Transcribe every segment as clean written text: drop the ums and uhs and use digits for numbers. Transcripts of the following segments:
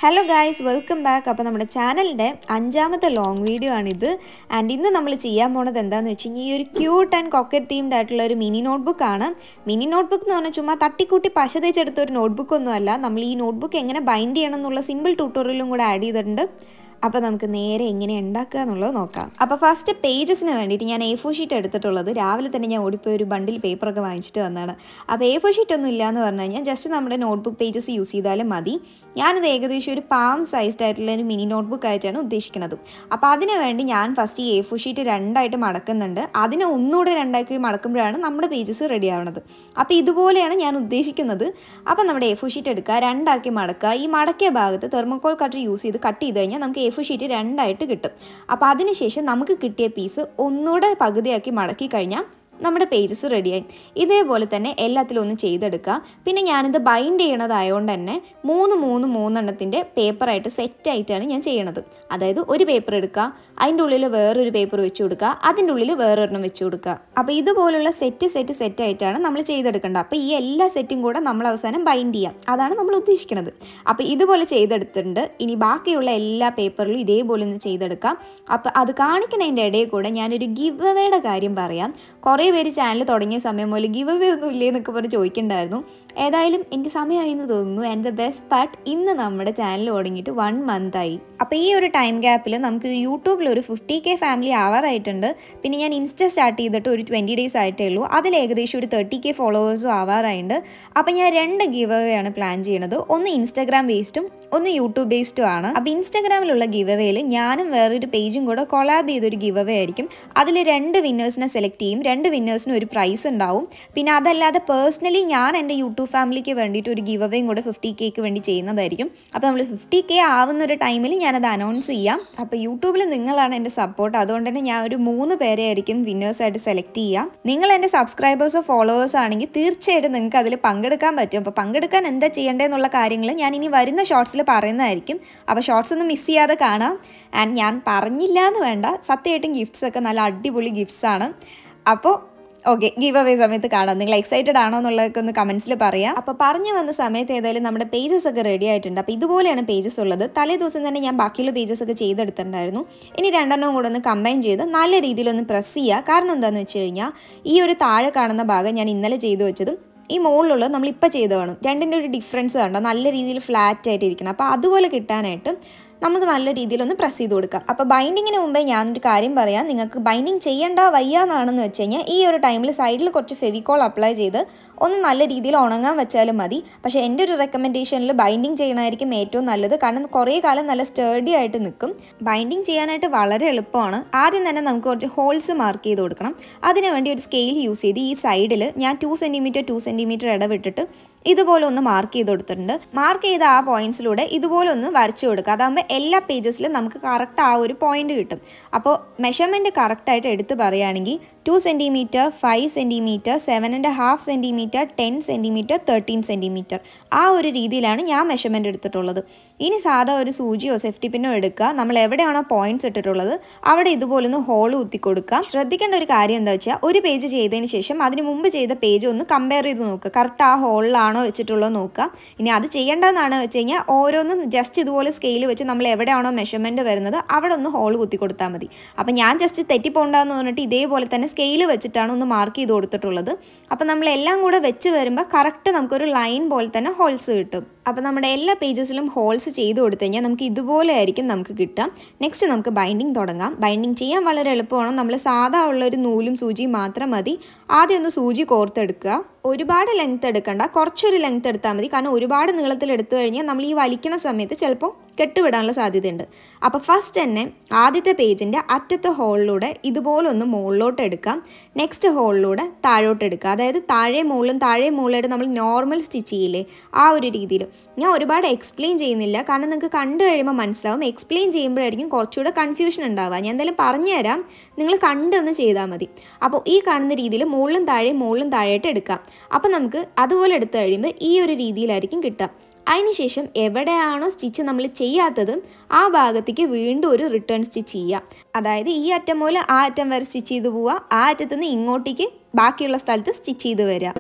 Hello guys, welcome back. അപ്പോൾ നമ്മുടെ ചാനലിന്റെ അഞ്ചാമത്തെ ലോങ് വീഡിയോ ആണിത്. ആൻഡ് ഇന്ന് നമ്മൾ ചെയ്യാൻ പോണത് എന്താണെന്ന് വെച്ചാൽ ഈ ഒരു ക്യൂട്ട് ആൻഡ് കോക്കറ്റ് തീംഡ് ആയിട്ടുള്ള ഒരു മിനി നോട്ട്ബുക്ക് ആണ്. മിനി നോട്ട്ബുക്ക് എന്ന് പറഞ്ഞാൽ ചുമ്മാ തട്ടിക്കൂട്ടി പശ തേച്ചെടുത്ത ഒരു നോട്ട്ബുക്ക് ഒന്നും അല്ല. നമ്മൾ ഈ നോട്ട്ബുക്ക് എങ്ങനെ ബൈൻഡ് ചെയ്യണം എന്നുള്ള സിമ്പിൾ ട്യൂട്ടോറിയലും കൂടെ ആഡ് ചെയ്തിട്ടുണ്ട്. അപ്പോൾ നമുക്ക് നേരെ എങ്ങനെ ഉണ്ടാക്കുക എന്നുള്ളത് നോക്കാം. അപ്പോൾ ഫസ്റ്റ് പേജസിന് വേണ്ടിയിട്ട് ഞാൻ A4 ഷീറ്റ് എടുത്തിട്ടുള്ളത്. രാവിലെ തന്നെ ഞാൻ ഓടിപ്പോയി ഒരു ബണ്ടിൽ പേപ്പറൊക്കെ വാങ്ങിച്ചിട്ട് വന്നതാണ്. അപ്പോൾ A4 ഷീറ്റ് ഒന്നും ഇല്ല എന്ന് പറഞ്ഞു കഴിഞ്ഞാൽ ജസ്റ്റ് നമ്മുടെ നോട്ട്ബുക്ക് പേജസ് യൂസ് ചെയ്താലും മതി. ഞാനിത് ഏകദേശം ഒരു പാം സൈസ്ഡ് ആയിട്ടുള്ള ഒരു മിനി നോട്ട്ബുക്ക് ആയിട്ടാണ് ഉദ്ദേശിക്കുന്നത്. അപ്പോൾ അതിന് വേണ്ടി ഞാൻ ഫസ്റ്റ് ഈ A4 ഷീറ്റ് രണ്ടായിട്ട് മടക്കുന്നുണ്ട്. അതിനെ ഒന്നുകൂടെ രണ്ടാക്കി മടക്കുമ്പോഴാണ് നമ്മുടെ പേജസ് റെഡി ആവുന്നത്. അപ്പോൾ ഇതുപോലെയാണ് ഞാൻ ഉദ്ദേശിക്കുന്നത്. അപ്പോൾ നമ്മുടെ A4 ഷീറ്റ് എടുക്കുക, രണ്ടാക്കി മടക്കുക. ഈ മടക്കിയ ഭാഗത്ത് തെർമോകോൾ കട്ടർ യൂസ് ചെയ്ത് കട്ട് ചെയ്ത് കഴിഞ്ഞാൽ നമുക്ക് A4 ഷീറ്റ് രണ്ടായിട്ട് കിട്ടും. അപ്പോൾ അതിനുശേഷം നമുക്ക് കിട്ടിയ പീസ് ഒന്നുകൂടെ പകുതിയാക്കി മടക്കി കഴിഞ്ഞാൽ നമ്മുടെ പേജസ് റെഡിയായി. ഇതേപോലെ തന്നെ എല്ലാത്തിലും ഒന്ന് ചെയ്തെടുക്കുക. പിന്നെ ഞാനിത് ബൈൻഡ് ചെയ്യണതായതുകൊണ്ട് തന്നെ മൂന്നെണ്ണത്തിൻ്റെ പേപ്പറായിട്ട് സെറ്റായിട്ടാണ് ഞാൻ ചെയ്യണത്. അതായത് ഒരു പേപ്പർ എടുക്കുക, അതിൻ്റെ ഉള്ളിൽ വേറൊരു പേപ്പർ വെച്ച് കൊടുക്കുക, അതിൻ്റെ ഉള്ളിൽ വേറൊരെണ്ണം വെച്ച് കൊടുക്കുക. അപ്പോൾ ഇതുപോലുള്ള സെറ്റായിട്ടാണ് നമ്മൾ ചെയ്തെടുക്കേണ്ടത്. അപ്പോൾ ഈ എല്ലാ സെറ്റും കൂടെ നമ്മൾ അവസാനം ബൈൻഡ് ചെയ്യാം. അതാണ് നമ്മൾ ഉദ്ദേശിക്കുന്നത്. അപ്പോൾ ഇതുപോലെ ചെയ്തെടുത്തിട്ടുണ്ട്. ഇനി ബാക്കിയുള്ള എല്ലാ പേപ്പറിലും ഇതേപോലെ ഒന്ന് ചെയ്തെടുക്കാം. അപ്പോൾ അത് കാണിക്കുന്നതിൻ്റെ ഇടയിൽ കൂടെ ഞാനൊരു ഗിവ് അവേയുടെ കാര്യം പറയാം. കുറേ പേര് ചാനൽ തുടങ്ങിയ സമയം പോലെ ഗിവ് അവേ ഒന്നും ഇല്ലേ എന്നൊക്കെ പറഞ്ഞ് ചോദിക്കണ്ടായിരുന്നു. ഏതായാലും എനിക്ക് സമയമായി എന്ന് തോന്നുന്നു. ആൻഡ് ദ ബെസ്റ്റ് പാർട്ട്, ഇന്ന് നമ്മുടെ ചാനൽ തുടങ്ങിയിട്ട് 1 month ആയി. അപ്പോൾ ഈ ഒരു ടൈം ഗ്യാപ്പിൽ നമുക്ക് യൂട്യൂബിൽ ഒരു 50K ഫാമിലി ആവാറായിട്ടുണ്ട്. പിന്നെ ഞാൻ ഇൻസ്റ്റ സ്റ്റാർട്ട് ചെയ്തിട്ട് ഒരു 20 days ആയിട്ടേ ഉള്ളൂ. അതിൽ ഏകദേശം ഒരു 30K ഫോളോവേഴ്സും ആവാറായിട്ടുണ്ട്. അപ്പോൾ ഞാൻ 2 ഗിവ് അവേ ആണ് പ്ലാൻ ചെയ്യുന്നത്. ഒന്ന് ഇൻസ്റ്റാഗ്രാം ബേസ്ഡും ഒന്ന് യൂട്യൂബ് ബേസ്ഡും ആണ്. അപ്പോൾ ഇൻസ്റ്റാഗ്രാമിലുള്ള ഗിവ് അവേയിൽ ഞാനും വേറൊരു പേജും കൂടെ കൊളാബ് ചെയ്തൊരു ഗിവ് അവേ ആയിരിക്കും. അതിൽ 2 വിന്നേഴ്സിനെ സെലക്ട് ചെയ്യും. 2 വിന്നേഴ്സിനും ഒരു പ്രൈസ് ഉണ്ടാവും. പിന്നെ അതല്ലാതെ പേഴ്സണലി ഞാൻ എൻ്റെ യൂട്യൂബ് ഫാമിലിക്ക് വേണ്ടിയിട്ട് ഒരു ഗിവ് അവേയും കൂടെ 50Kക്ക് വേണ്ടി ചെയ്യുന്നതായിരിക്കും. അപ്പോൾ നമ്മൾ 50K ആവുന്ന ഒരു ടൈമിൽ ഞാനത് അനൗൺസ് ചെയ്യാം. അപ്പോൾ യൂട്യൂബിൽ നിങ്ങളാണ് എൻ്റെ സപ്പോർട്ട്. അതുകൊണ്ട് തന്നെ ഞാൻ ഒരു 3 പേരെ ആയിരിക്കും വിന്നേഴ്സായിട്ട് സെലക്ട് ചെയ്യാം. നിങ്ങൾ എൻ്റെ സബ്സ്ക്രൈബേഴ്സോ ഫോളോവേഴ്സോ ആണെങ്കിൽ തീർച്ചയായിട്ടും നിങ്ങൾക്ക് അതിൽ പങ്കെടുക്കാൻ പറ്റും. അപ്പോൾ പങ്കെടുക്കാൻ എന്താ ചെയ്യേണ്ടതെന്നുള്ള കാര്യങ്ങൾ ഞാൻ ഇനി വരുന്ന ഷോർട്സിൽ പറയുന്നതായിരിക്കും. അപ്പോൾ ഷോർട്സ് ഒന്നും മിസ് ചെയ്യാതെ കാണാം. ആൻഡ് ഞാൻ പറഞ്ഞില്ല എന്ന് വേണ്ട, സത്യമായിട്ടും ഗിഫ്റ്റ്സ് ഒക്കെ നല്ല അടിപൊളി ഗിഫ്റ്റ്സ് ആണ്. അപ്പോൾ ഓക്കെ, ഗിവ് അവേ സമയത്ത് കാണാം. നിങ്ങൾ എക്സൈറ്റഡ് ആണോ എന്നുള്ളതൊക്കെ ഒന്ന് കമൻസിൽ പറയാം. അപ്പോൾ പറഞ്ഞു വന്ന സമയത്ത് ഏതായാലും നമ്മുടെ പേജസ് ഒക്കെ റെഡി ആയിട്ടുണ്ട്. അപ്പോൾ ഇതുപോലെയാണ് പേജസ് ഉള്ളത്. തലേ ദിവസം തന്നെ ഞാൻ ബാക്കിയുള്ള പേജസ് ഒക്കെ ചെയ്തെടുത്തിട്ടുണ്ടായിരുന്നു. ഇനി 2 കൂടെ ഒന്ന് കമ്പൈൻ ചെയ്ത് നല്ല രീതിയിലൊന്ന് പ്രസ് ചെയ്യുക. കാരണം എന്താണെന്ന് വെച്ച് കഴിഞ്ഞാൽ ഈ ഒരു താഴെ കാണുന്ന ഭാഗം ഞാൻ ഇന്നലെ ചെയ്തു വെച്ചതും ഈ മുകളിലുള്ളത് നമ്മളിപ്പോൾ ചെയ്ത് കാണും. രണ്ടിൻ്റെ ഒരു ഡിഫറൻസ് കണ്ടോ, നല്ല രീതിയിൽ ഫ്ലാറ്റ് ആയിട്ടിരിക്കണം. അപ്പോൾ അതുപോലെ കിട്ടാനായിട്ട് നമുക്ക് നല്ല രീതിയിലൊന്ന് പ്രസ് ചെയ്ത് കൊടുക്കാം. അപ്പോൾ ബൈൻഡിങ്ങിന് മുമ്പേ ഞാനൊരു കാര്യം പറയാം. നിങ്ങൾക്ക് ബൈൻഡിങ് ചെയ്യേണ്ട വയ്യാന്നാണെന്ന് വെച്ച് കഴിഞ്ഞാൽ ഈ ഒരു ടൈമിൽ സൈഡിൽ കുറച്ച് ഫെവിക്കോൾ അപ്ലൈ ചെയ്ത് ഒന്ന് നല്ല രീതിയിൽ ഉണങ്ങാൻ വെച്ചാലും മതി. പക്ഷേ എൻ്റെ ഒരു റെക്കമെൻഡേഷനിൽ ബൈൻഡിങ് ചെയ്യണമായിരിക്കും ഏറ്റവും നല്ലത്. കാരണം കുറേ കാലം നല്ല സ്റ്റേഡി ആയിട്ട് നിൽക്കും. ബൈൻഡിങ് ചെയ്യാനായിട്ട് വളരെ എളുപ്പമാണ്. ആദ്യം തന്നെ നമുക്ക് കുറച്ച് ഹോൾസ് മാർക്ക് ചെയ്ത് കൊടുക്കണം. അതിനുവേണ്ടി ഒരു സ്കെയിൽ യൂസ് ചെയ്ത് ഈ സൈഡിൽ ഞാൻ 2 cm ഇടവിട്ടിട്ട് ഇതുപോലെ ഒന്ന് മാർക്ക് ചെയ്ത് കൊടുത്തിട്ടുണ്ട്. മാർക്ക് ചെയ്ത ആ പോയിന്റ്സിലൂടെ ഇതുപോലെ ഒന്ന് വരച്ചു കൊടുക്കുക. അതാകുമ്പോൾ എല്ലാ പേജസിലും നമുക്ക് കറക്റ്റ് ആ ഒരു പോയിന്റ് കിട്ടും. അപ്പോൾ മെഷർമെൻറ്റ് കറക്റ്റായിട്ട് എടുത്ത് പറയുകയാണെങ്കിൽ 2 cm, 5 cm, 7.5 cm, 10 cm, 13 cm ആ ഒരു രീതിയിലാണ് ഞാൻ മെഷർമെൻറ്റ് എടുത്തിട്ടുള്ളത്. ഇനി സാധാ ഒരു സൂചിയോ സേഫ്റ്റി പിന്നോ എടുക്കുക. നമ്മൾ എവിടെയാണോ പോയിന്റ്സ് ഇട്ടിട്ടുള്ളത് അവിടെ ഇതുപോലെ ഒന്ന് ഹോൾ കുത്തി കൊടുക്കുക. ശ്രദ്ധിക്കേണ്ട ഒരു കാര്യം എന്താ വെച്ചാൽ ഒരു പേജ് ചെയ്തതിന് ശേഷം അതിന് മുമ്പ് ചെയ്ത പേജ് ഒന്ന് കമ്പയർ ചെയ്ത് നോക്കുക. കറക്റ്റ് ആ ഹോളിലാണോ വെച്ചിട്ടുള്ളത് നോക്കുക. ഇനി അത് ചെയ്യേണ്ടതെന്നാണ് വെച്ച് കഴിഞ്ഞാൽ ഓരോന്നും ജസ്റ്റ് ഇതുപോലെ സ്കെയിൽ വെച്ച് നമ്മൾ എവിടെയാണോ മെഷർമെൻറ്റ് വരുന്നത് അവിടെ ഒന്ന് ഹോൾ കുത്തി കൊടുത്താൽ മതി. അപ്പോൾ ഞാൻ ജസ്റ്റ് തെറ്റിപ്പോണ്ടെന്ന് പറഞ്ഞിട്ട് ഇതേപോലെ തന്നെ സ്കെയിൽ വെച്ചിട്ടാണ് ഒന്ന് മാർക്ക് ചെയ്ത് കൊടുത്തിട്ടുള്ളത്. അപ്പോൾ നമ്മളെല്ലാം കൂടെ വെച്ച് വരുമ്പോൾ കറക്റ്റ് നമുക്കൊരു ലൈൻ പോലെ തന്നെ ഹോൾസ് കിട്ടും. അപ്പോൾ നമ്മുടെ എല്ലാ പേജസിലും ഹോൾസ് ചെയ്ത് കൊടുത്തു കഴിഞ്ഞാൽ നമുക്ക് ഇതുപോലെ ആയിരിക്കും നമുക്ക് കിട്ടുക. നെക്സ്റ്റ് നമുക്ക് ബൈൻഡിങ് തുടങ്ങാം. ബൈൻഡിങ് ചെയ്യാൻ വളരെ എളുപ്പമാണ്. നമ്മൾ സാധാ ഉള്ളൊരു നൂലും സൂചിയും മാത്രം മതി. ആദ്യം ഒന്ന് സൂചി കോർത്തെടുക്കുക. ഒരുപാട് ലെങ്ത് എടുക്കണ്ട, കുറച്ചൊരു ലെങ്ത് എടുത്താൽ മതി. കാരണം ഒരുപാട് നീളത്തിൽ എടുത്തു കഴിഞ്ഞാൽ നമ്മൾ ഈ വലിക്കുന്ന സമയത്ത് ചിലപ്പോൾ കെട്ടുവിടാനുള്ള സാധ്യതയുണ്ട്. അപ്പോൾ ഫസ്റ്റ് തന്നെ ആദ്യത്തെ പേജിൻ്റെ അറ്റത്തെ ഹോളിലൂടെ ഇതുപോലെ ഒന്ന് മുകളിലോട്ട് എടുക്കാം. നെക്സ്റ്റ് ഹോളിലൂടെ താഴോട്ട് എടുക്കുക. അതായത് താഴെ മുകളിലായിട്ട് നമ്മൾ നോർമൽ സ്റ്റിച്ച് ചെയ്യില്ലേ ആ ഒരു രീതിയിൽ. ഞാൻ ഒരുപാട് എക്സ്പ്ലെയിൻ ചെയ്യുന്നില്ല, കാരണം നിങ്ങൾക്ക് കണ്ടു കഴിയുമ്പോൾ മനസ്സിലാവും. എക്സ്പ്ലെയിൻ ചെയ്യുമ്പോഴായിരിക്കും കുറച്ചുകൂടെ കൺഫ്യൂഷൻ ഉണ്ടാവുക. ഞാൻ എന്തായാലും പറഞ്ഞുതരാം, നിങ്ങൾ കണ്ടൊന്ന് ചെയ്താൽ മതി. അപ്പോൾ ഈ കാണുന്ന രീതിയിൽ മുകളിലും താഴെയായിട്ട് എടുക്കാം. അപ്പോൾ നമുക്ക് അതുപോലെ എടുത്തു കഴിയുമ്പോൾ ഈ ഒരു രീതിയിലായിരിക്കും കിട്ടുക. അതിനുശേഷം എവിടെയാണോ സ്റ്റിച്ച് നമ്മൾ ചെയ്യാത്തത് ആ ഭാഗത്തേക്ക് വീണ്ടും ഒരു റിട്ടേൺ സ്റ്റിച്ച് ചെയ്യുക. അതായത് ഈ അറ്റം മുതൽ ആ അറ്റം വരെ സ്റ്റിച്ച് ചെയ്ത് പോവുക. ആ അറ്റത്തു നിന്ന് ഇങ്ങോട്ടേക്ക് ബാക്കിയുള്ള സ്ഥലത്ത് സ്റ്റിച്ച് ചെയ്ത് വരിക.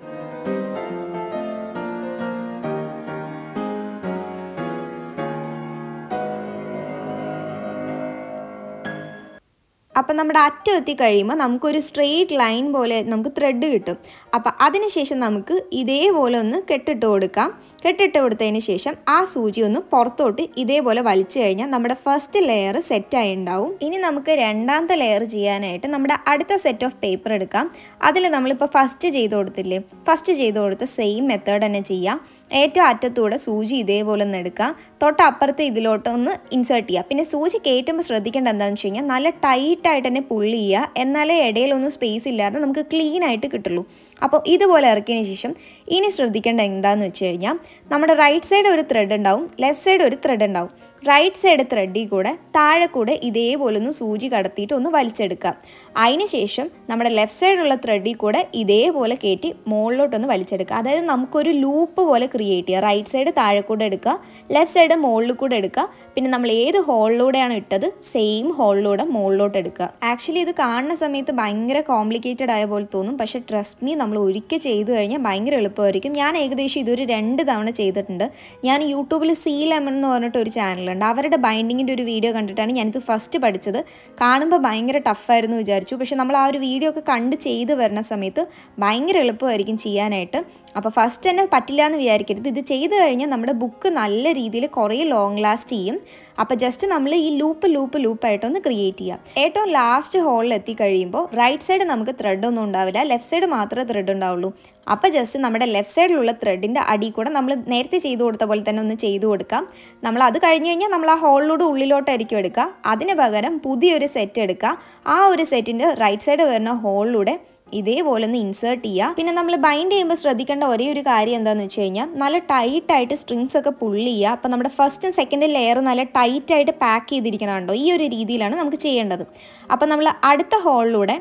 അപ്പോൾ നമ്മുടെ അറ്റം എത്തി കഴിയുമ്പോൾ നമുക്കൊരു സ്ട്രെയിറ്റ് ലൈൻ പോലെ നമുക്ക് ത്രെഡ് കിട്ടും. അപ്പോൾ അതിനുശേഷം നമുക്ക് ഇതേപോലെ ഒന്ന് കെട്ടിട്ട് കൊടുക്കാം. കെട്ടിട്ട് കൊടുത്തതിന് ശേഷം ആ സൂചി ഒന്ന് പുറത്തോട്ട് ഇതേപോലെ വലിച്ചു കഴിഞ്ഞാൽ നമ്മുടെ ഫസ്റ്റ് ലെയർ സെറ്റായി ഉണ്ടാവും. ഇനി നമുക്ക് രണ്ടാമത്തെ ലെയർ ചെയ്യാനായിട്ട് നമ്മുടെ അടുത്ത സെറ്റ് ഓഫ് പേപ്പർ എടുക്കാം. അതിൽ നമ്മളിപ്പോൾ ഫസ്റ്റ് ചെയ്ത് കൊടുത്തില്ലേ, ഫസ്റ്റ് ചെയ്ത് കൊടുത്ത സെയിം മെത്തേഡ് തന്നെ ചെയ്യാം. ഏറ്റവും അറ്റത്തൂടെ സൂചി ഇതേപോലെ ഒന്ന് എടുക്കാം. തൊട്ടപ്പുറത്ത് ഇതിലോട്ടൊന്ന് ഇൻസേർട്ട് ചെയ്യുക. പിന്നെ സൂചി കയറ്റുമ്പോൾ ശ്രദ്ധിക്കേണ്ട എന്താണെന്ന് വെച്ച് കഴിഞ്ഞാൽ നല്ല ടൈറ്റായിട്ട് തന്നെ പുള്ളി ചെയ്യുക. എന്നാലേ ഇടയിലൊന്നും സ്പേസ് ഇല്ലാതെ നമുക്ക് ക്ലീൻ ആയിട്ട് കിട്ടുള്ളൂ. അപ്പോൾ ഇതുപോലെ ഇറക്കിയതിന് ശേഷം ഇനി ശ്രദ്ധിക്കേണ്ട എന്താണെന്ന് വെച്ച് കഴിഞ്ഞാൽ നമ്മുടെ റൈറ്റ് സൈഡ് ഒരു ത്രെഡ് ഉണ്ടാവും, ലെഫ്റ്റ് സൈഡ് ഒരു ത്രെഡ് ഉണ്ടാവും. റൈറ്റ് സൈഡ് ത്രെഡിൽ കൂടെ താഴെ കൂടെ ഇതേപോലെ ഒന്ന് സൂചി കടത്തിയിട്ട് ഒന്ന് വലിച്ചെടുക്കാം. അതിന് ശേഷം നമ്മുടെ ലെഫ്റ്റ് സൈഡുള്ള ത്രെഡിൽ കൂടെ ഇതേപോലെ കയറ്റി മുകളിലോട്ടൊന്ന് വലിച്ചെടുക്കുക. അതായത് നമുക്കൊരു ലൂപ്പ് പോലെ ക്രിയേറ്റ് ചെയ്യുക. റൈറ്റ് സൈഡ് താഴെ കൂടെ എടുക്കുക, ലെഫ്റ്റ് സൈഡ് മുകളിൽ കൂടെ എടുക്കുക. പിന്നെ നമ്മൾ ഏത് ഹോളിലൂടെയാണ് ഇട്ടത് സെയിം ഹോളിലൂടെ മുകളിലോട്ട് എടുക്കുക. ആക്ച്വലി ഇത് കാണുന്ന സമയത്ത് ഭയങ്കര കോംപ്ലിക്കേറ്റഡ് ആയ പോലെ തോന്നും. പക്ഷേ ട്രസ്റ്റ് മീ, നമ്മൾ ഒരിക്കൽ ചെയ്ത് കഴിഞ്ഞാൽ ഭയങ്കര എളുപ്പമായിരിക്കും. ഞാൻ ഏകദേശം ഇതൊരു 2 തവണ ചെയ്തിട്ടുണ്ട്. ഞാൻ യൂട്യൂബിൽ സീ ലെമൺ എന്ന് പറഞ്ഞിട്ട് ഒരു ചാനലുണ്ട്. അവരുടെ ബൈൻഡിങ്ങിൻ്റെ ഒരു വീഡിയോ കണ്ടിട്ടാണ് ഞാനിത് ഫസ്റ്റ് പഠിച്ചത്. കാണുമ്പോൾ ഭയങ്കര ടഫായിരുന്നു വിചാരിച്ചു. പക്ഷേ നമ്മൾ ആ ഒരു വീഡിയോ ഒക്കെ കണ്ട് ചെയ്ത് വരുന്ന സമയത്ത് ഭയങ്കര എളുപ്പമായിരിക്കും ചെയ്യാനായിട്ട്. അപ്പോൾ ഫസ്റ്റ് തന്നെ പറ്റില്ല എന്ന് വിചാരിക്കരുത്. ഇത് ചെയ്ത് കഴിഞ്ഞാൽ നമ്മുടെ ബുക്ക് നല്ല രീതിയിൽ കുറേ ലോങ് ലാസ്റ്റ് ചെയ്യും. അപ്പോൾ ജസ്റ്റ് നമ്മൾ ഈ ലൂപ്പായിട്ടൊന്ന് ക്രിയേറ്റ് ചെയ്യാം. ഏറ്റവും ലാസ്റ്റ് ഹോളിൽ എത്തി കഴിയുമ്പോൾ റൈറ്റ് സൈഡ് നമുക്ക് ത്രെഡ് ഒന്നും ഉണ്ടാവില്ല, ലെഫ്റ്റ് സൈഡ് മാത്രമേ ത്രെഡ് ഉണ്ടാവുള്ളൂ. അപ്പോൾ ജസ്റ്റ് നമ്മുടെ ലെഫ്റ്റ് സൈഡിലുള്ള ത്രെഡിൻ്റെ അടി കൂടെ നമ്മൾ നേരത്തെ ചെയ്ത് കൊടുത്ത പോലെ തന്നെ ഒന്ന് ചെയ്ത് കൊടുക്കാം. നമ്മൾ അത് കഴിഞ്ഞ് കഴിഞ്ഞാൽ നമ്മൾ ആ ഹോളിലൂടെ ഉള്ളിലോട്ടായിരിക്കും എടുക്കുക. അതിന് പകരം പുതിയൊരു സെറ്റ് എടുക്കുക. ആ ഒരു സെറ്റിൻ്റെ റൈറ്റ് സൈഡ് വരുന്ന ഹോളിലൂടെ ഇതേപോലെ ഒന്ന് ഇൻസേർട്ട് ചെയ്യുക. പിന്നെ നമ്മൾ ബൈൻഡ് ചെയ്യുമ്പോൾ ശ്രദ്ധിക്കേണ്ട ഒരേ ഒരു കാര്യം എന്താണെന്ന് വെച്ച് കഴിഞ്ഞാൽ നല്ല ടൈറ്റായിട്ട് സ്ട്രിങ്സ് ഒക്കെ പുള്ളി ചെയ്യുക. അപ്പോൾ നമ്മുടെ ഫസ്റ്റും സെക്കൻഡും ലെയർ നല്ല ടൈറ്റായിട്ട് പാക്ക് ചെയ്തിരിക്കണമുണ്ടോ, ഈ ഒരു രീതിയിലാണ് നമുക്ക് ചെയ്യേണ്ടത്. അപ്പോൾ നമ്മൾ അടുത്ത ഹോളിലൂടെ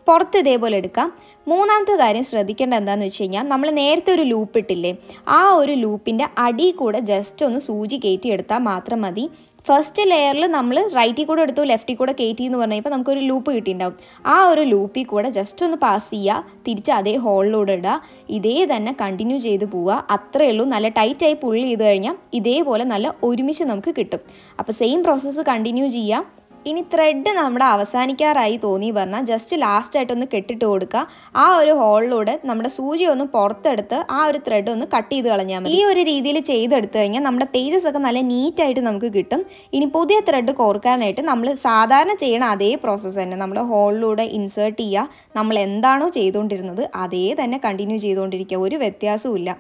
പുറത്ത് ഇതേപോലെ എടുക്കാം. മൂന്നാമത്തെ കാര്യം ശ്രദ്ധിക്കേണ്ട എന്താണെന്ന് വെച്ച് കഴിഞ്ഞാൽ നമ്മൾ നേരത്തെ ഒരു ലൂപ്പ് ഇട്ടില്ലേ, ആ ഒരു ലൂപ്പിൻ്റെ അടി കൂടെ ജസ്റ്റ് ഒന്ന് സൂചി കയറ്റി എടുത്താൽ മാത്രം മതി. ഫസ്റ്റ് ലെയറിൽ നമ്മൾ റൈറ്റിൽ കൂടെ എടുത്തു, ലെഫ്റ്റിൽ കൂടെ കയറ്റി എന്ന് പറഞ്ഞപ്പോൾ നമുക്കൊരു ലൂപ്പ് കിട്ടിയിട്ടുണ്ടാവും. ആ ഒരു ലൂപ്പിൽ കൂടെ ജസ്റ്റ് ഒന്ന് പാസ് ചെയ്യുക, തിരിച്ച് അതേ ഹോളിലൂടെ ഇടുക. ഇതേ തന്നെ കണ്ടിന്യൂ ചെയ്ത് പോവുക. അത്രയേ ഉള്ളൂ. നല്ല ടൈറ്റായി പുള്ളി ചെയ്ത് കഴിഞ്ഞാൽ ഇതേപോലെ നല്ല ഒരുമിച്ച് നമുക്ക് കിട്ടും. അപ്പോൾ സെയിം പ്രോസസ്സ് കണ്ടിന്യൂ ചെയ്യാം. ഇനി ത്രെഡ് നമ്മുടെ അവസാനിക്കാറായി തോന്നി പറഞ്ഞാൽ ജസ്റ്റ് ലാസ്റ്റായിട്ടൊന്ന് കെട്ടിട്ട് കൊടുക്കുക. ആ ഒരു ഹോളിലൂടെ നമ്മുടെ സൂചി ഒന്ന് പുറത്തെടുത്ത് ആ ഒരു ത്രെഡ് ഒന്ന് കട്ട് ചെയ്ത് കളഞ്ഞാൽ മതി. ഈ ഒരു രീതിയിൽ ചെയ്തെടുത്തു കഴിഞ്ഞാൽ നമ്മുടെ പേജസ് ഒക്കെ നല്ല നീറ്റായിട്ട് നമുക്ക് കിട്ടും. ഇനി പുതിയ ത്രെഡ് കോർക്കാനായിട്ട് നമ്മൾ സാധാരണ ചെയ്യണ അതേ പ്രോസസ്സ് തന്നെ നമ്മൾ ഹോളിലൂടെ ഇൻസേർട്ട് ചെയ്യുക. നമ്മൾ എന്താണോ ചെയ്തുകൊണ്ടിരുന്നത് അതേ തന്നെ കണ്ടിന്യൂ ചെയ്തുകൊണ്ടിരിക്കുക, ഒരു വ്യത്യാസവും ഇല്ല.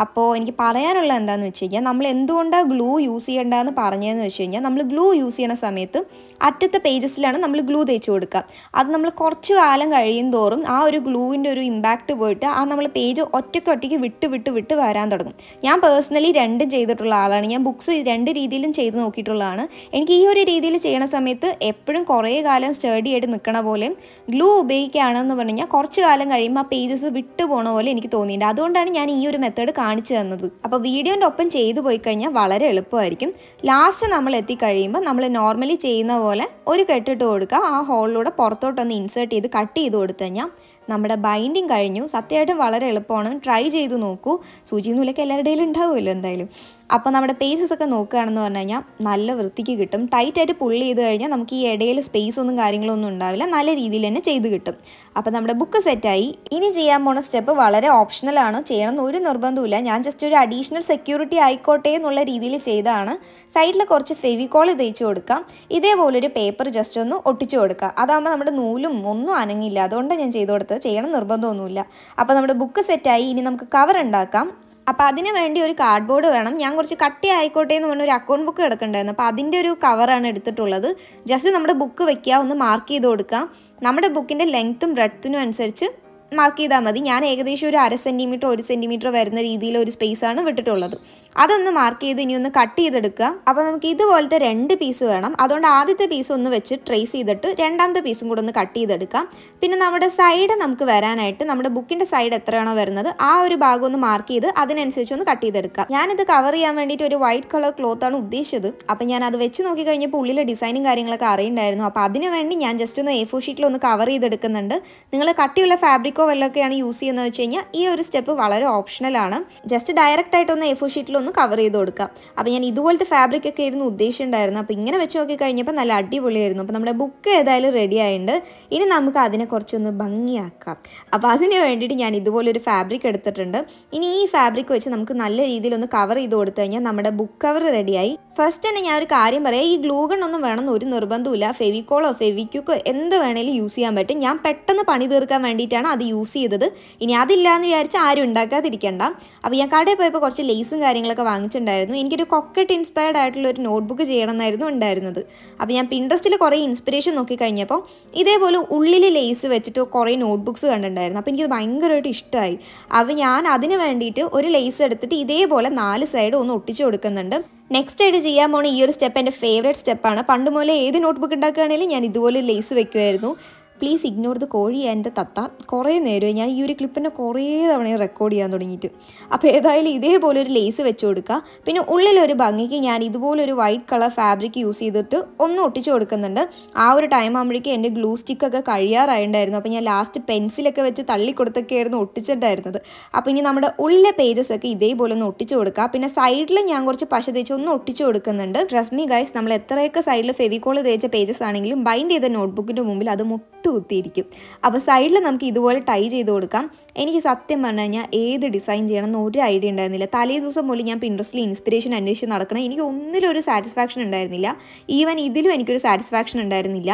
അപ്പോൾ എനിക്ക് പറയാനുള്ള എന്താണെന്ന് വെച്ച് കഴിഞ്ഞാൽ നമ്മൾ എന്തുകൊണ്ടാണ് ഗ്ലൂ യൂസ് ചെയ്യേണ്ടതെന്ന് പറഞ്ഞതെന്ന് വെച്ച് കഴിഞ്ഞാൽ നമ്മൾ ഗ്ലൂ യൂസ് ചെയ്യണ സമയത്ത് അറ്റത്തെ പേജസിലാണ് നമ്മൾ ഗ്ലൂ തേച്ച് കൊടുക്കുക. അത് നമ്മൾ കുറച്ച് കാലം കഴിയും തോറും ആ ഒരു ഗ്ലൂവിൻ്റെ ഒരു ഇമ്പാക്റ്റ് പോയിട്ട് ആ നമ്മൾ പേജ് ഒറ്റയ്ക്ക് വിട്ട് വരാൻ തുടങ്ങും. ഞാൻ പേഴ്സണലി രണ്ടും ചെയ്തിട്ടുള്ള ആളാണ്. ഞാൻ ബുക്സ് 2 രീതിയിലും ചെയ്ത് നോക്കിയിട്ടുള്ളതാണ്. എനിക്ക് ഈ ഒരു രീതിയിൽ ചെയ്യണ സമയത്ത് എപ്പോഴും കുറേ കാലം സ്റ്റഡി ആയിട്ട് നിൽക്കണ പോലെ ഗ്ലൂ ഉപയോഗിക്കുകയാണെന്ന് പറഞ്ഞു കഴിഞ്ഞാൽ കുറച്ച് കാലം കഴിയുമ്പോൾ ആ പേജസ് വിട്ടു പോണ പോലെ എനിക്ക് തോന്നിയിട്ടുണ്ട്. അതുകൊണ്ടാണ് ഞാൻ ഈ ഒരു മെത്തേഡ് കാണിച്ചു തന്നത്. അപ്പോൾ വീഡിയോൻ്റെ ഒപ്പം ചെയ്തു പോയി കഴിഞ്ഞാൽ വളരെ എളുപ്പമായിരിക്കും. ലാസ്റ്റ് നമ്മൾ എത്തിക്കഴിയുമ്പോൾ നമ്മൾ നോർമലി ചെയ്യുന്ന പോലെ ഒരു കെട്ടിട്ട് കൊടുക്കുക. ആ ഹോളിലൂടെ പുറത്തോട്ടൊന്ന് ഇൻസേർട്ട് ചെയ്ത് കട്ട് ചെയ്ത് കൊടുത്തു കഴിഞ്ഞാൽ നമ്മുടെ ബൈൻഡിങ് കഴിഞ്ഞു. സത്യമായിട്ടും വളരെ എളുപ്പമാണ്. ട്രൈ ചെയ്ത് നോക്കൂ. സൂചി നൂലൊക്കെ എല്ലാവരുടെയും ഉണ്ടാവുമല്ലോ എന്തായാലും. അപ്പോൾ നമ്മുടെ പേജസ് ഒക്കെ നോക്കുകയാണെന്ന് പറഞ്ഞു കഴിഞ്ഞാൽ നല്ല വൃത്തിക്ക് കിട്ടും. ടൈറ്റായിട്ട് പുള്ളി ചെയ്ത് കഴിഞ്ഞാൽ നമുക്ക് ഈ ഇടയിൽ സ്പേസ് ഒന്നും കാര്യങ്ങളൊന്നും ഉണ്ടാവില്ല. നല്ല രീതിയിൽ തന്നെ ചെയ്ത് കിട്ടും. അപ്പോൾ നമ്മുടെ ബുക്ക് സെറ്റായി. ഇനി ചെയ്യാൻ പോണ സ്റ്റെപ്പ് വളരെ ഓപ്ഷണലാണ്. ചെയ്യണമെന്ന് ഒരു നിർബന്ധമില്ല. ഞാൻ ജസ്റ്റ് ഒരു അഡീഷണൽ സെക്യൂരിറ്റി ആയിക്കോട്ടെ എന്നുള്ള രീതിയിൽ ചെയ്തതാണ്. സൈഡിൽ കുറച്ച് ഫെവിക്കോൾ തേച്ച് കൊടുക്കാം. ഇതേപോലൊരു പേപ്പർ ജസ്റ്റ് ഒന്ന് ഒട്ടിച്ചു കൊടുക്കുക. അതാകുമ്പോൾ നമ്മുടെ നൂലും ഒന്നും അനങ്ങില്ല. അതുകൊണ്ടാണ് ഞാൻ ചെയ്ത് കൊടുത്തത്. ചെയ്യണം നിർബന്ധമൊന്നുമില്ല. അപ്പോൾ നമ്മുടെ ബുക്ക് സെറ്റായി. ഇനി നമുക്ക് കവർ ഉണ്ടാക്കാം. അപ്പോൾ അതിന് വേണ്ടി ഒരു കാർഡ്ബോർഡ് വേണം. ഞാൻ കുറച്ച് കട്ടി ആയിക്കോട്ടെ എന്ന് പറഞ്ഞ ഒരു അക്കൗണ്ട് ബുക്ക് കിടക്കണ്ടായിരുന്നു. അപ്പോൾ അതിൻ്റെ ഒരു കവറാണ് എടുത്തിട്ടുള്ളത്. ജസ്റ്റ് നമ്മുടെ ബുക്ക് വയ്ക്കുക, ഒന്ന് മാർക്ക് ചെയ്ത് കൊടുക്കാം. നമ്മുടെ ബുക്കിൻ്റെ ലെങ്ത്തും ബ്രെഡ്ത്തിനും അനുസരിച്ച് മാർക്ക് ചെയ്താൽ മതി. ഞാൻ ഏകദേശം ഒരു 1/2 സെൻറ്റിമീറ്റർ 1 സെൻറ്റിമീറ്റർ വരുന്ന രീതിയിൽ ഒരു സ്പേസാണ് വിട്ടിട്ടുള്ളത്. അതൊന്ന് മാർക്ക് ചെയ്ത് ഇനി ഒന്ന് കട്ട് ചെയ്തെടുക്കുക. അപ്പോൾ നമുക്ക് ഇതുപോലത്തെ 2 പീസ് വേണം. അതുകൊണ്ട് ആദ്യത്തെ പീസ് ഒന്ന് വെച്ച് ട്രേസ് ചെയ്തിട്ട് രണ്ടാമത്തെ പീസും കൂടെ ഒന്ന് കട്ട് ചെയ്തെടുക്കാം. പിന്നെ നമ്മുടെ സൈഡ് നമുക്ക് വരാനായിട്ട് നമ്മുടെ ബുക്കിൻ്റെ സൈഡ് എത്രയാണോ വരുന്നത് ആ ഒരു ഭാഗം ഒന്ന് മാർക്ക് ചെയ്ത് അതിനനുസരിച്ച് ഒന്ന് കട്ട് ചെയ്തെടുക്കാം. ഞാനിത് കവർ ചെയ്യാൻ വേണ്ടിയിട്ട് ഒരു വൈറ്റ് കളർ ക്ലോത്താണ് ഉദ്ദേശിച്ചത്. അപ്പോൾ ഞാൻ അത് വെച്ച് നോക്കി കഴിഞ്ഞപ്പോൾ ഉള്ളിലെ ഡിസൈനും കാര്യങ്ങളൊക്കെ അറിയണ്ടായിരുന്നു. അപ്പോൾ അതിന് വേണ്ടി ഞാൻ ജസ്റ്റ് ഒന്ന് A4 ഷീറ്റിൽ ഒന്ന് കവർ ചെയ്തെടുക്കുന്നുണ്ട്. നിങ്ങൾ കട്ടിയുള്ള ഫാബ്രിക് ഫെവിക്കോ വല്ലതൊക്കെയാണ് യൂസ് ചെയ്യുന്നത് വെച്ച് കഴിഞ്ഞാൽ ഈ ഒരു സ്റ്റെപ്പ് വളരെ ഓപ്ഷണലാണ്. ജസ്റ്റ് ഡയറക്റ്റ് ആയിട്ടൊന്ന് A4 ഷീറ്റിലൊന്ന് കവർ ചെയ്ത് കൊടുക്കാം. അപ്പോൾ ഞാൻ ഇതുപോലത്തെ ഫാബ്രിക് ഒക്കെ ആയിരുന്നു ഉദ്ദേശിച്ചിട്ടുണ്ടായിരുന്നു. അപ്പോൾ ഇങ്ങനെ വെച്ച് നോക്കി കഴിഞ്ഞപ്പോൾ നല്ല അടിപൊളിയായിരുന്നു. അപ്പോൾ നമ്മുടെ ബുക്ക് ഏതായാലും റെഡി ആയിട്ടുണ്ട്. ഇനി നമുക്ക് അതിനെ കുറച്ചൊന്ന് ഭംഗിയാക്കാം. അപ്പോൾ അതിന് വേണ്ടിയിട്ട് ഞാൻ ഇതുപോലൊരു ഫാബ്രിക് എടുത്തിട്ടുണ്ട്. ഇനി ഈ ഫാബ്രിക് വെച്ച് നമുക്ക് നല്ല രീതിയിലൊന്ന് കവർ ചെയ്ത് കൊടുത്തു കഴിഞ്ഞാൽ നമ്മുടെ ബുക്ക് കവർ റെഡിയായി. ഫസ്റ്റ് തന്നെ ഞാൻ ഒരു കാര്യം പറയാം, ഈ ഗ്ലൂ ഗൺ ഒന്നും വേണമെന്ന് ഒരു നിർബന്ധമില്ല. ഫെവിക്കോളോ ഫെവിക്വിക്കോ എന്ത് വേണേലും യൂസ് ചെയ്യാൻ പറ്റും. ഞാൻ പെട്ടെന്ന് പണി തീർക്കാൻ വേണ്ടിയിട്ടാണ് അത് യൂസ് ചെയ്തത്. ഇനി അതില്ലാന്ന് വിചാരിച്ച് ആരും ഉണ്ടാക്കാതിരിക്കണ്ട. അപ്പോൾ ഞാൻ കടയിൽ പോയപ്പോൾ കുറച്ച് ലേസും കാര്യങ്ങളൊക്കെ വാങ്ങിച്ചിട്ടുണ്ടായിരുന്നു. എനിക്കൊരു കൊക്കറ്റ് ഇൻസ്പയർഡ് ആയിട്ടുള്ള ഒരു നോട്ട്ബുക്ക് ചെയ്യണമെന്നായിരുന്നു ഉണ്ടായിരുന്നത്. അപ്പോൾ ഞാൻ പിൻട്രസ്റ്റിൽ കുറേ ഇൻസ്പിറേഷൻ നോക്കിക്കഴിഞ്ഞപ്പോൾ ഇതേപോലെ ഉള്ളിൽ ലേസ് വെച്ചിട്ട് കുറേ നോട്ട്ബുക്സ് കണ്ടിട്ടുണ്ടായിരുന്നു. അപ്പോൾ എനിക്കത് ഭയങ്കരമായിട്ട് ഇഷ്ടമായി. അപ്പോൾ ഞാൻ അതിന് വേണ്ടിയിട്ട് ഒരു ലേസ് എടുത്തിട്ട് ഇതേപോലെ 4 സൈഡ് ഒന്ന് ഒട്ടിച്ച് കൊടുക്കുന്നുണ്ട്. നെക്സ്റ്റ് ആയിട്ട് ചെയ്യാൻ പോണ ഈ ഒരു സ്റ്റെപ്പ് എൻ്റെ ഫേവറേറ്റ് സ്റ്റെപ്പാണ്. പണ്ട് മുതലേ ഏത് നോട്ട്ബുക്ക് ഉണ്ടാക്കുകയാണെങ്കിലും ഞാൻ ഇതുപോലെ ലേസ് വെക്കുമായിരുന്നു. പ്ലീസ് ഇഗ്നോർ ദ കോഴി എൻ്റെ തത്ത. കുറേ നേരമായി ഞാൻ ഈ ഒരു ക്ലിപ്പിനെ കുറേ തവണ റെക്കോർഡ് ചെയ്യാൻ തുടങ്ങിയിട്ട്. അപ്പോൾ ഏതായാലും ഇതേപോലെ ഒരു ലേസ് വെച്ച് കൊടുക്കുക. പിന്നെ ഉള്ളിലൊരു ഭംഗിക്ക് ഞാൻ ഇതുപോലൊരു വൈറ്റ് കളർ ഫാബ്രിക് യൂസ് ചെയ്തിട്ട് ഒന്ന് ഒട്ടിച്ച് കൊടുക്കുന്നുണ്ട്. ആ ഒരു ടൈം ആകുമ്പോഴേക്കും എൻ്റെ ഗ്ലൂ സ്റ്റിക്കൊക്കെ കഴിയാറായിട്ടുണ്ടായിരുന്നു. അപ്പോൾ ഞാൻ ലാസ്റ്റ് പെൻസിലൊക്കെ വെച്ച് തള്ളിക്കൊടുത്തൊക്കെയായിരുന്നു ഒട്ടിച്ചിട്ടുണ്ടായിരുന്നത്. അപ്പോൾ ഇനി നമ്മുടെ ഉള്ളിലെ പേജസ് ഒക്കെ ഇതേപോലെ ഒന്ന് ഒട്ടിച്ച് കൊടുക്കുക. പിന്നെ സൈഡിൽ ഞാൻ കുറച്ച് പശ തേച്ച് ഒന്ന് ഒട്ടിച്ച് കൊടുക്കുന്നുണ്ട്. ട്രസ്റ്റ് മീ ഗൈസ്, നമ്മൾ എത്രയൊക്കെ സൈഡിൽ ഫെവിക്കോൾ തേച്ച പേജസ് ആണെങ്കിലും ബൈൻഡ് ചെയ്ത നോട്ട്ബുക്കിൻ്റെ മുമ്പിൽ അത് കുത്തിയിരിക്കും. അപ്പോൾ സൈഡിൽ നമുക്ക് ഇതുപോലെ ടൈ ചെയ്ത് കൊടുക്കാം. എനിക്ക് സത്യം പറഞ്ഞു കഴിഞ്ഞാൽ ഏത് ഡിസൈൻ ചെയ്യണം എന്ന് ഒരു ഐഡിയ ഉണ്ടായിരുന്നില്ല. തലേ ദിവസം പോലും ഞാൻ പിൻട്രസ്റ്റിൽ ഇൻസ്പിറേഷൻ അന്വേഷിച്ച് നടക്കണം. എനിക്ക് ഒന്നിലും ഒരു സാറ്റിസ്ഫാക്ഷൻ ഉണ്ടായിരുന്നില്ല. ഈവൻ ഇതിലും എനിക്കൊരു സാറ്റിസ്ഫാക്ഷൻ ഉണ്ടായിരുന്നില്ല.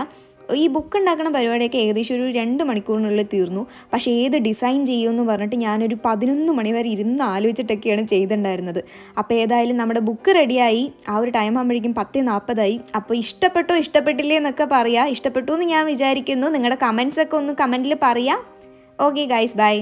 ഈ ബുക്ക് ഉണ്ടാക്കുന്ന പരിപാടിയൊക്കെ ഏകദേശം ഒരു 2 മണിക്കൂറിനുള്ളിൽ തീർന്നു. പക്ഷേ ഏത് ഡിസൈൻ ചെയ്യുമെന്ന് പറഞ്ഞിട്ട് ഞാനൊരു 11 മണി വരെ ഇരുന്ന് ആലോചിച്ചിട്ടൊക്കെയാണ് ചെയ്തിട്ടുണ്ടായിരുന്നത്. അപ്പോൾ ഏതായാലും നമ്മുടെ ബുക്ക് റെഡിയായി. ആ ഒരു ടൈം ആകുമ്പോഴേക്കും 10:40 അപ്പോൾ ഇഷ്ടപ്പെട്ടോ ഇഷ്ടപ്പെട്ടില്ലേ എന്നൊക്കെ പറയാം. ഇഷ്ടപ്പെട്ടു എന്ന് ഞാൻ വിചാരിക്കുന്നു. നിങ്ങളുടെ കമൻസൊക്കെ ഒന്ന് കമൻറ്റിൽ പറയാം. Okay guys, by.